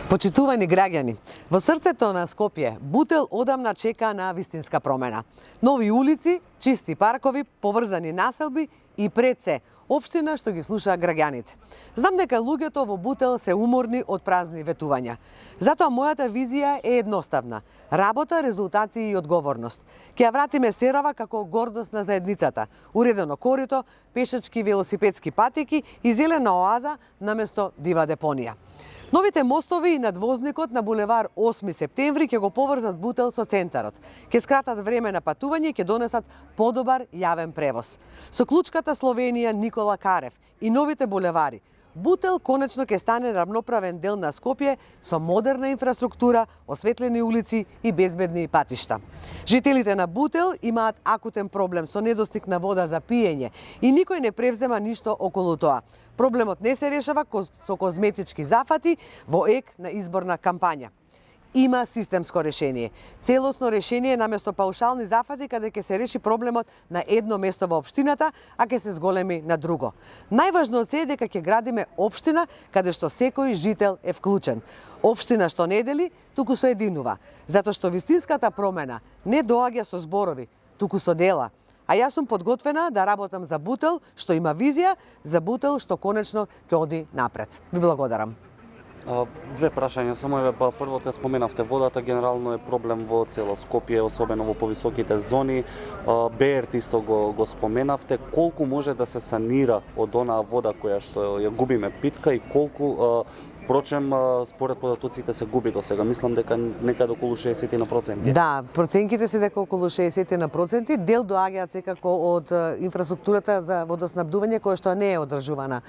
Почитувани граѓани, во срцето на Скопје, Бутел одамна чека на вистинска промена. Нови улици, чисти паркови, поврзани населби и пред се, општина што ги слуша граѓаните. Знам дека луѓето во Бутел се уморни од празни ветувања. Затоа мојата визија е едноставна. Работа, резултати и одговорност. Ќе ја вратиме Серава како гордост на заедницата. Уредено корито, пешачки велосипедски патеки и зелена оаза наместо дива депонија. Новите мостови и надвозникот на булевар 8 септември ќе го поврзат Бутел со центарот. Ќе скратат време на патување и ќе донесат подобар јавен превоз. Со клучката Словенија Никола Карев и новите булевари, Бутел конечно ќе стане рамноправен дел на Скопје со модерна инфраструктура, осветлени улици и безбедни патишта. Жителите на Бутел имаат акутен проблем со недостиг на вода за пиење и никој не превзема ништо околу тоа. Проблемот не се решава со козметички зафати во ек на изборна кампања. Има системско решение. Целосно решение наместо паушални зафати каде ќе се реши проблемот на едно место во општината, а ќе се зголеми на друго. Најважно од се е дека ќе градиме општина каде што секој жител е вклучен. Општина што не дели, туку соединува. Затоа што вистинската промена не доаѓа со зборови, туку со дела. А јас сум подготвена да работам за Бутел, што има визија, за Бутел што конечно ќе оди напред. Ви благодарам. Две прашања само еве, првото споменавте водата, генерално е проблем во цело Скопје, особено во повисоките зони. БЕРТ исто го споменавте. Колку може да се санира од онаа вода која што ја губиме питка и колку впрочем според податоците се губи до сега? Мислам дека некаде околу 60%. Да, проценките се дека околу 60%. Дел доаѓаат секако од инфраструктурата за водоснабдување која што не е одржувана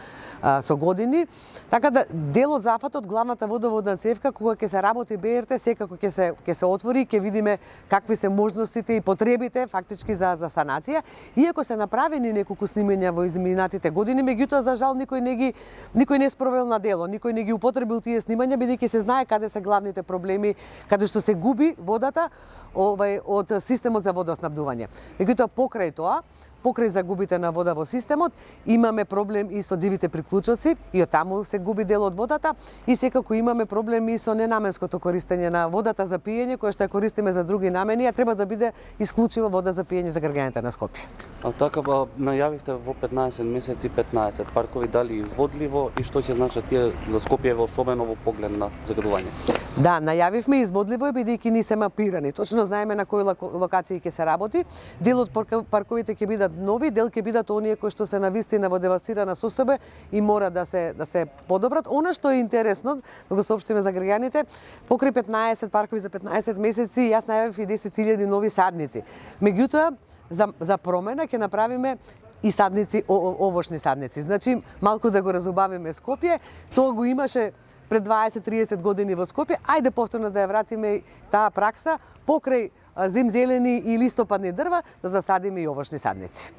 со години. Така да дел од зафатот, главната водоводна цевка кога ќе се работи БЕРТ, секако ќе се отвори, ќе видиме какви се можностите и потребите фактички за санација. Иако се направени неколку снимања во изминатите години, меѓутоа за жал никој не спровел на дело, никој не ги употребил тие снимања, бидејќи се знае каде се главните проблеми, каде што се губи водата од системот за водоснабдување. Меѓутоа покрај тоа, покрај загубите на вода во системот, имаме проблем и со дивите приклучоци, и од таму се губи дел од водата, и секако имаме проблем и со ненаменското користење на водата за пиење, која што ја користиме за други намени, а треба да биде исклучиво вода за пиење за граѓаните на Скопје. А така најавивте во 15 месеци 15 паркови, дали изводливо и што ќе значат тие за Скопје, особено во поглед на загадување? Да, најавивме изводливо бидејќи ни се мапирани. Точно знаеме на кои локации ќе се работи. Дел од парковите ќе бидат нови, дел ќе бидат оние кои што се навистина во девастирана состојба и мора да се подобрат. Она што е интересно, да го соопштиме за граѓаните, покрај 15 паркови за 15 месеци, јас најавив и 10.000 нови садници. Меѓутоа, за промена ќе направиме и садници, овошни садници. Значи, малку да го разубавиме Скопје, тоа го имаше пред 20-30 години во Скопје, ајде повторно да ја вратиме таа пракса, покрај зимзелени и листопадни дрва, да засадиме и овошни садници.